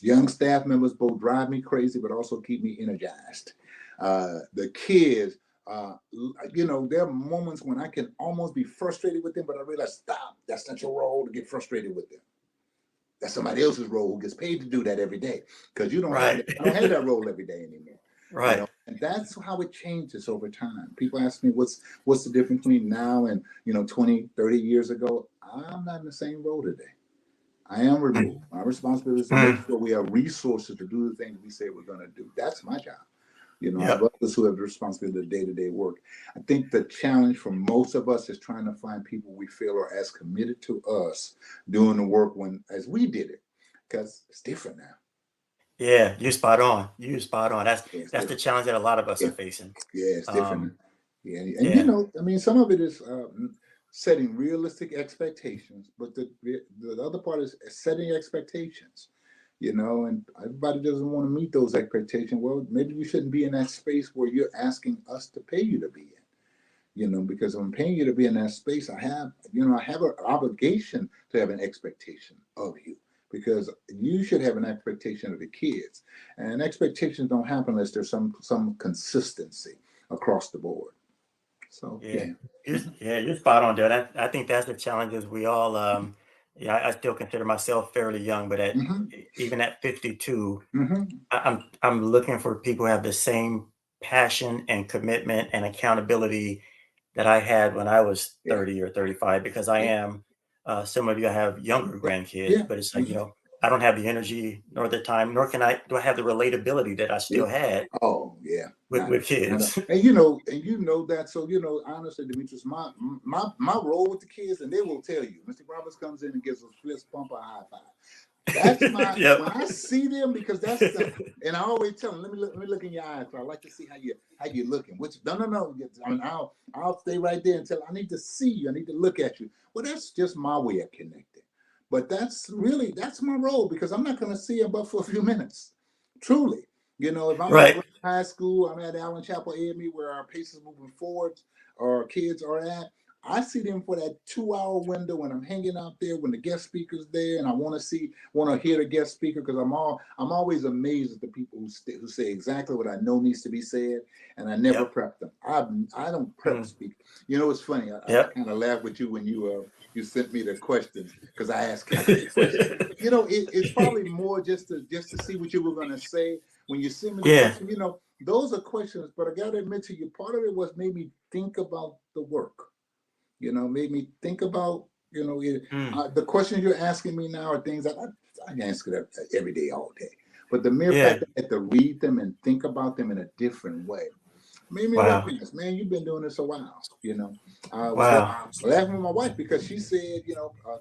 Young staff members both drive me crazy, but also keep me energized. The kids, there are moments when I can almost be frustrated with them, but I realize, stop, that's not your role to get frustrated with them. That's somebody else's role who gets paid to do that every day. Because you don't have Right. that. I don't have that role every day anymore. Right. And that's how it changes over time. People ask me what's the difference between now and 20, 30 years ago. I'm not in the same role today. I am removed. My responsibility is to make sure we have resources to do the things we say we're going to do. That's my job. I have Yep. others who have the responsibility of day-to-day work. I think the challenge for most of us is trying to find people we feel are as committed to us doing the work as we did it, because it's different now. Yeah, you're spot on. You're spot on. That's Yeah, it's that's the different. challenge that a lot of us Yeah, are facing. yeah, it's different. Um, Yeah, and yeah. some of it is setting realistic expectations, but the other part is setting expectations. And everybody doesn't want to meet those expectations. Well, maybe you shouldn't be in that space where you're asking us to pay you to be in. Because I'm paying you to be in that space, I have an obligation to have an expectation of you, because you should have an expectation of the kids, and expectations don't happen unless there's some consistency across the board. So Yeah. yeah. You're spot on there. I think that's the challenges we all yeah, I still consider myself fairly young, but Mm-hmm. even at 52, Mm-hmm. I'm looking for people who have the same passion and commitment and accountability that I had when I was Yeah. 30 or 35, because I Yeah. am some of you have younger Yeah. grandkids, Yeah. but it's like, Mm-hmm. I don't have the energy nor the time, nor do I have the relatability that I Yeah. still had Oh yeah. with kids. And you know that. So honestly, Demetrius, my role with the kids, and they will tell you, Mr. Roberts comes in and gives a fist bump or a high five. That's my Yep. when I see them, because that's the, and I always tell them, let me look in your eyes. I like to see how you looking. Which no. I mean, I'll stay right there until I need to see you. I need to look at you. Well, that's just my way of connecting. But that's my role, because I'm not going to see them but for a few minutes. Truly, if I'm at Right. high school, I'm at Allen Chapel AME where our pace is moving forward, or our kids are at. I see them for that 2 hour window when I'm hanging out there, when the guest speaker's there, and I want to hear the guest speaker, because I'm always amazed at the people who say exactly what I know needs to be said, and I never Yep. prep them. I don't prep speak. It's funny. I Yep. kind of laughed with you when you sent me the questions, because I asked Kathy the question. It's probably more just to see what you were going to say when you sent me the Yeah. question. Those are questions, but I got to admit to you, part of it was made me think about the work. Made me think about, the questions you're asking me now are things that I answer that every day, all day. But the mere Yeah. fact that I had to read them and think about them in a different way made me Wow. recognize, man, you've been doing this a while. I was Wow. laughing with my wife, because she said,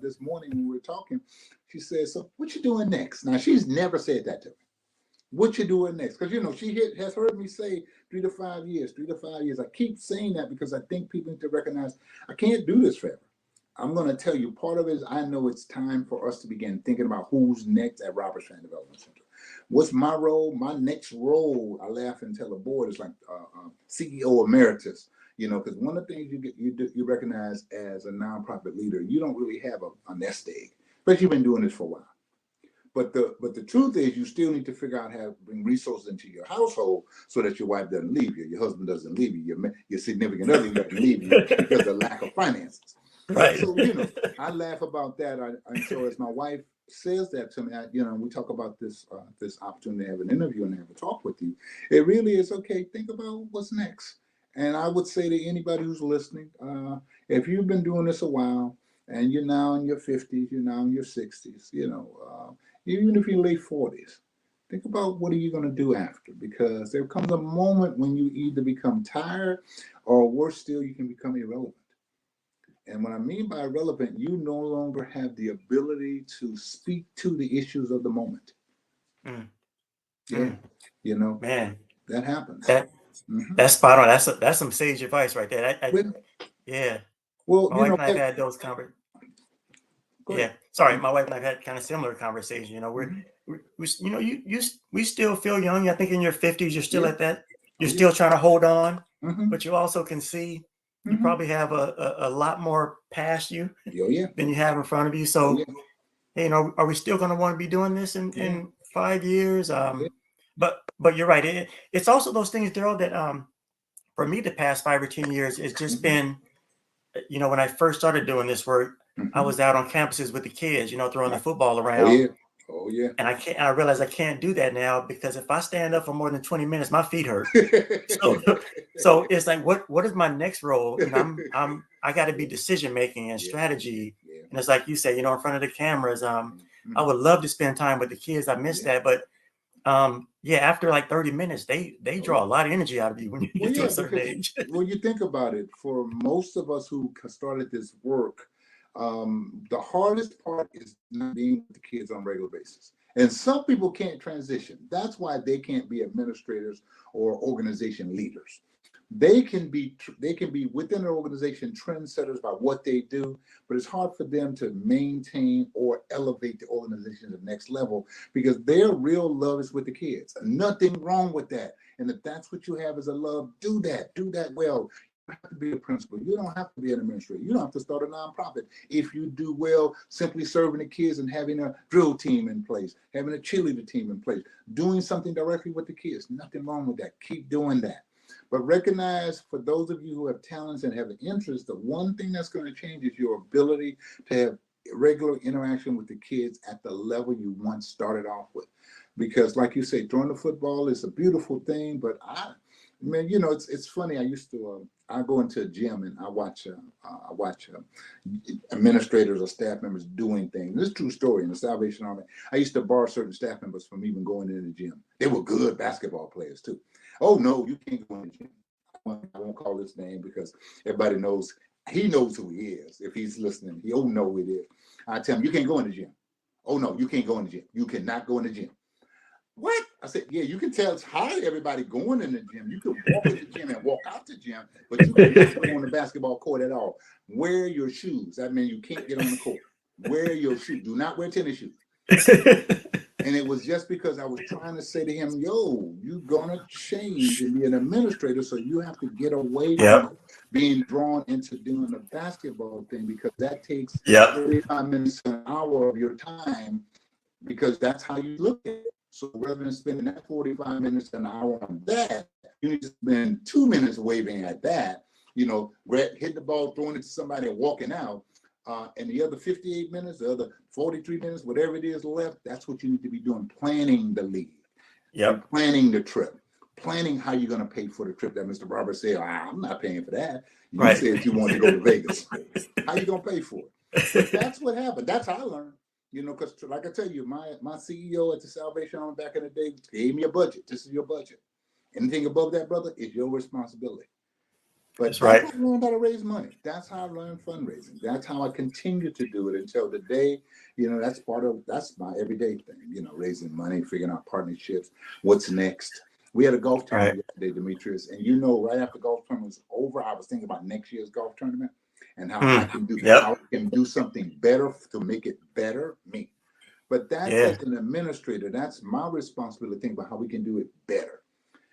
this morning when we were talking, she said, "So what you doing next?" Now, she's never said that to me. What you doing next? Because she has heard me say 3 to 5 years, 3 to 5 years. I keep saying that because I think people need to recognize I can't do this forever. I'm going to tell you, part of it is I know it's time for us to begin thinking about who's next at Roberts Training Development Center. What's my role? My next role, I laugh and tell the board, is like CEO emeritus. Because one of the things you recognize as a nonprofit leader, you don't really have a nest egg, especially you've been doing this for a while. But the truth is, you still need to figure out how to bring resources into your household so that your wife doesn't leave you, your husband doesn't leave you, your significant other doesn't leave you because of lack of finances. Right. So I laugh about that. And so as my wife says that to me, we talk about this opportunity to have an interview and have a talk with you. It really is okay. Think about what's next. And I would say to anybody who's listening, if you've been doing this a while and you're now in your 50s, you're now in your 60s, even if you're late 40s, think about what are you going to do after, because there comes a moment when you either become tired, or worse still, you can become irrelevant. And what I mean by irrelevant, you no longer have the ability to speak to the issues of the moment. Mm. Yeah, Mm. Man, that happens. that's spot on. That's some sage advice right there. Yeah. Well, My wife and I've had those conversations. Yeah, sorry, my wife and I've had kind of similar conversations. We still feel young. I think in your 50s, you're still at that. You're still trying to hold on, but you also can see you probably have a lot more past you than you have in front of you. So, are we still going to want to be doing this in 5 years? But you're right. It's also those things, Derrell, that for me, the past 5 or 10 years, it's just been, when I first started doing this work, I was out on campuses with the kids, throwing the football around. Oh yeah. And I realize I can't do that now, because if I stand up for more than 20 minutes, my feet hurt. So it's like, what is my next role? I got to be decision making and strategy. And it's like you say, in front of the cameras. I would love to spend time with the kids. I miss that, but after like 30 minutes, they draw a lot of energy out of you when you get to a certain age. When you think about it, for most of us who started this work, the hardest part is not being with the kids on a regular basis. And some people can't transition. That's why they can't be administrators or organization leaders. They can be within their organization trendsetters by what they do, but it's hard for them to maintain or elevate the organization to the next level, because their real love is with the kids. Nothing wrong with that. And if that's what you have as a love, do that well. You don't have to be a principal. You don't have to be an administrator. You don't have to start a nonprofit. If you do well, simply serving the kids and having a drill team in place, having a cheerleader team in place, doing something directly with the kids, nothing wrong with that. Keep doing that. But recognize, for those of you who have talents and have an interest, the one thing that's going to change is your ability to have regular interaction with the kids at the level you once started off with. Because like you say, throwing the football is a beautiful thing, but Man, it's funny. I used to I go into a gym and I watch administrators or staff members doing things. This is a true story in the Salvation Army. I used to bar certain staff members from even going into the gym. They were good basketball players too. Oh no, you can't go in the gym. I won't call his name because everybody knows he knows who he is. If he's listening, he'll know who it is. I tell him, you can't go in the gym. Oh no, you can't go in the gym. You cannot go in the gym. What? I said, yeah, you can tell it's hard everybody going in the gym. You can walk in the gym and walk out the gym, but you cannot go on the basketball court at all. Wear your shoes. That means you can't get on the court. Wear your shoes. Do not wear tennis shoes. And it was just because I was trying to say to him, yo, you're going to change and be an administrator, so you have to get away from being drawn into doing the basketball thing, because that takes 45 minutes to an hour of your time, because that's how you look at it. So rather than spending that 45 minutes an hour on that, you need to spend 2 minutes waving at that, hitting the ball, throwing it to somebody and walking out. And the other 58 minutes, the other 43 minutes, whatever it is left, that's what you need to be doing, planning the league, and planning the trip, planning how you're going to pay for the trip that Mr. Roberts said, I'm not paying for that. You said you wanted to go to Vegas. How you going to pay for it? But that's what happened. That's how I learned. Because like I tell you, my CEO at the Salvation Army back in the day gave me a budget. This is your budget. Anything above that, brother, is your responsibility. But that's how I learned how to raise money. That's how I learned fundraising. That's how I continue to do it until today. That's my everyday thing, raising money, figuring out partnerships, what's next. We had a golf tournament yesterday, Dimitrius, and right after golf tournament was over, I was thinking about next year's golf tournament and how I can do something better to make it better me. But that's as an administrator, that's my responsibility to think about how we can do it better.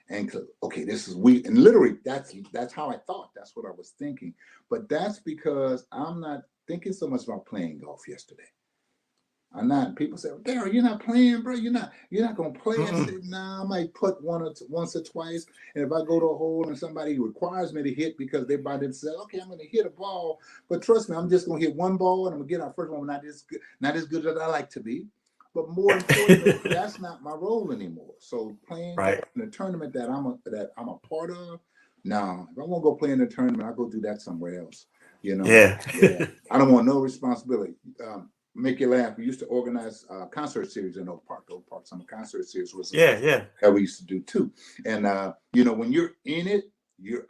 And this is and literally that's how I thought. That's what I was thinking. But that's because I'm not thinking so much about playing golf yesterday. I'm not. People say, Derrell, you're not playing, bro. You're not gonna play. I said, nah, I might put once or twice. And if I go to a hole and somebody requires me to hit because they're by themselves, okay, I'm gonna hit a ball. But trust me, I'm just gonna hit one ball and I'm gonna get our first one, not as good as I like to be. But more importantly, that's not my role anymore. So playing in a tournament that I'm a part of, no. If I want to go play in a tournament, I'll go do that somewhere else. I don't want no responsibility. Make you laugh. We used to organize concert series in Oak Park. Oak Park Summer Concert Series was that we used to do too. And when you're in it,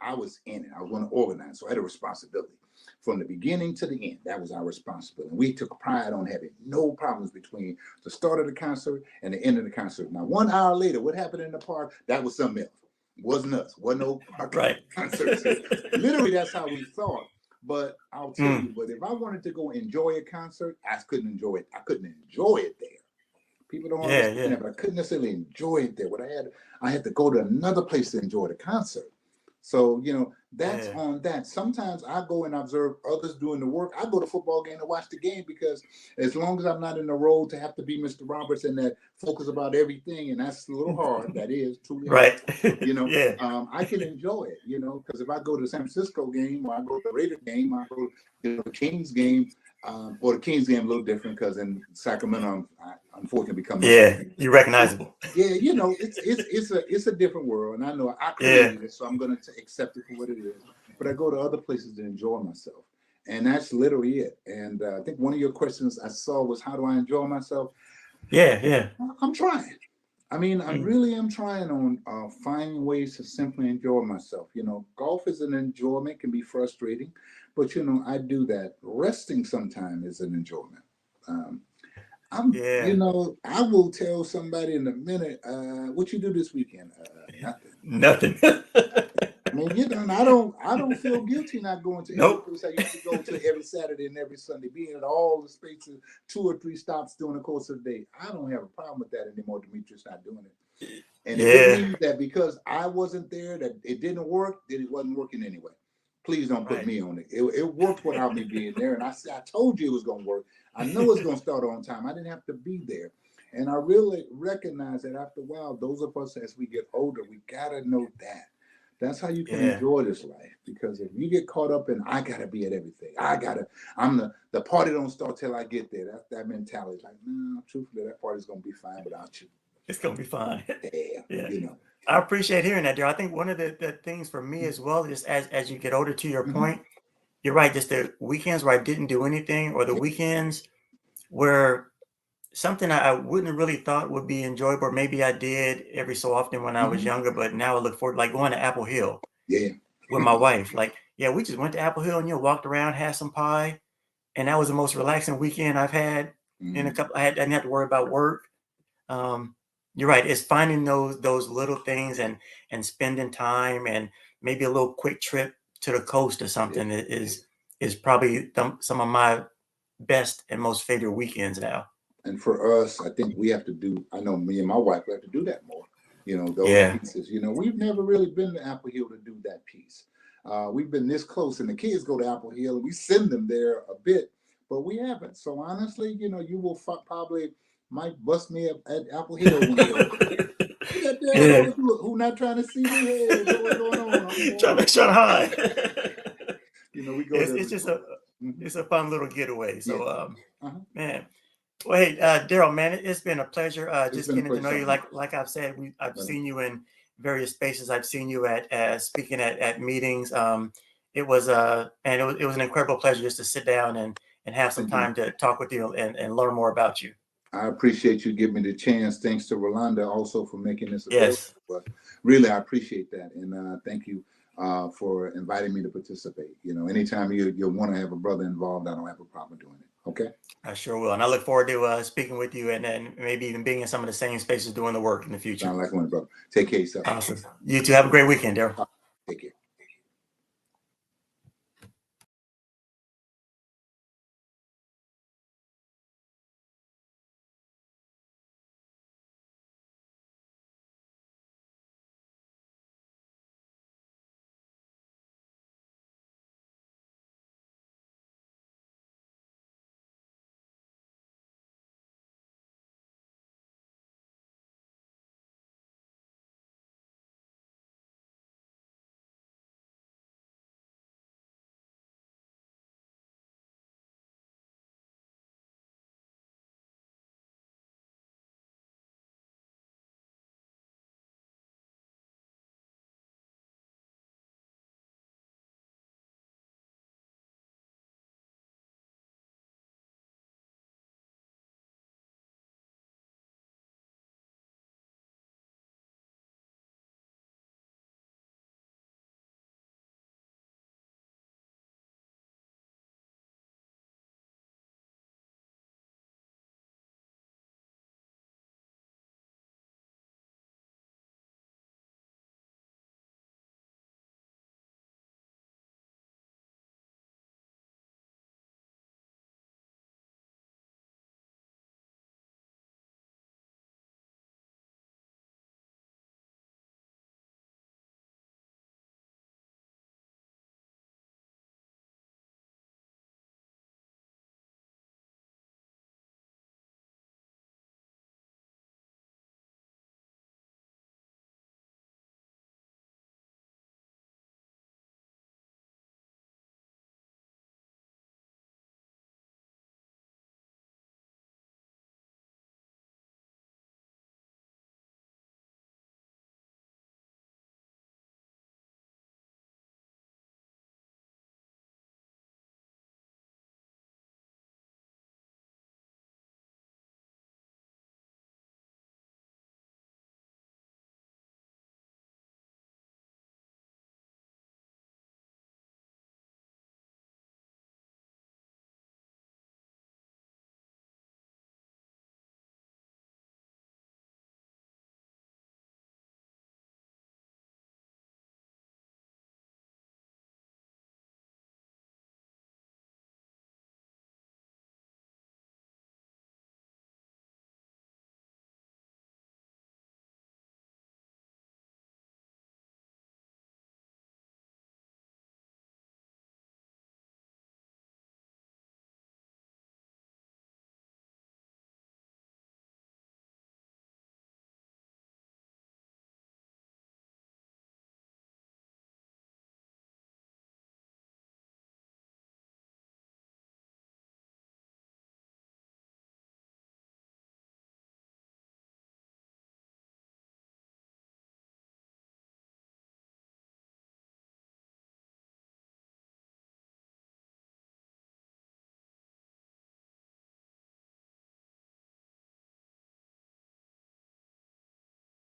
I was in it. I was going to organize, so I had a responsibility. From the beginning to the end, that was our responsibility. And we took pride on having no problems between the start of the concert and the end of the concert. Now, 1 hour later, what happened in the park, that was something else. Wasn't us. Wasn't no concert. Literally, that's how we thought. But I'll tell you, but if I wanted to go enjoy a concert, I couldn't enjoy it. I couldn't enjoy it there. People don't understand that, but I couldn't necessarily enjoy it there. What I had to go to another place to enjoy the concert. So, that's on that. Sometimes I go and observe others doing the work. I go to football game to watch the game because as long as I'm not in the role to have to be Mr. Roberts and that focus about everything, and that's a little hard. That is truly hard. I can enjoy it, because if I go to the San Francisco game or I go to the Raider game, I go to the Kings game, or the Kings game a little different because in Sacramento, I unfortunately become you're recognizable. It's a different world, and I know I created it, so I'm going to accept it for what it is. But I go to other places to enjoy myself, and that's literally it. And I think one of your questions I saw was, how do I enjoy myself? I'm trying. I mean, I really am trying on finding ways to simply enjoy myself. Golf is an enjoyment, can be frustrating, but I do that. Resting sometimes is an enjoyment. I will tell somebody in a minute, what you do this weekend? Nothing. I mean, I don't feel guilty not going to every place I used to go to every Saturday and every Sunday, being at all the spaces, 2 or 3 stops during the course of the day. I don't have a problem with that anymore. Dimitrius not doing it. And if it means that because I wasn't there, that it didn't work, then it wasn't working anyway. Please don't put me on it. It worked without me being there. And I told you it was going to work. I know it's going to start on time. I didn't have to be there. And I really recognize that after a while, those of us as we get older, we got to know that. That's how you can enjoy this life. Because if you get caught up in, I got to be at everything. I'm the party don't start till I get there. That's that mentality. Like, no, truthfully, that party's going to be fine without you. It's going to be fine. I appreciate hearing that, Derrell. I think one of the things for me as well, just as you get older, to your Hmm. point, you're right. Just the weekends where I didn't do anything, or the Yeah. weekends where something I wouldn't have really thought would be enjoyable, or maybe I did every so often when I was Hmm. younger, but now I look forward, like going to Apple Hill Yeah. with my wife. Like, yeah, we just went to Apple Hill and walked around, had some pie, and that was the most relaxing weekend I've had in a Hmm. couple. I didn't have to worry about work. Um, you're right. It's finding those little things and spending time, and maybe a little quick trip to the coast or Yeah. something Yeah. is probably some of my best and most favorite weekends now. And for us, I think we have to do, I know me and my wife we have to do that more. Those Yeah. pieces. We've never really been to Apple Hill to do that piece. We've been this close, and the kids go to Apple Hill, and we send them there a bit, but we haven't. So honestly, you will probably might bust me up at Apple Hill one day. Look at that, Yeah. who not trying to see me? Hey, what's going on? I'm Trying going. to hide. We go it's there. it's just Mhm. it's a fun little getaway. Yeah. So Uh-huh. man. Well, hey, Derrell, man, it's been a pleasure It's just been a getting to pleasure know you. talking. Like I've said, I've Right. seen you in various spaces. I've seen you at speaking at meetings. It was an incredible pleasure just to sit down and have some Thank you. time to talk with you and learn more about you. I appreciate you giving me the chance. Thanks to Rolanda also for making this available. Yes, But really, I appreciate that, and thank you for inviting me to participate. Anytime you want to have a brother involved, I don't have a problem doing it. Okay. I sure will. And I look forward to speaking with you and maybe even being in some of the same spaces doing the work in the future. Sound like one, brother. Take care of yourself. Awesome. You too. Have a great weekend, Derrell. Take care.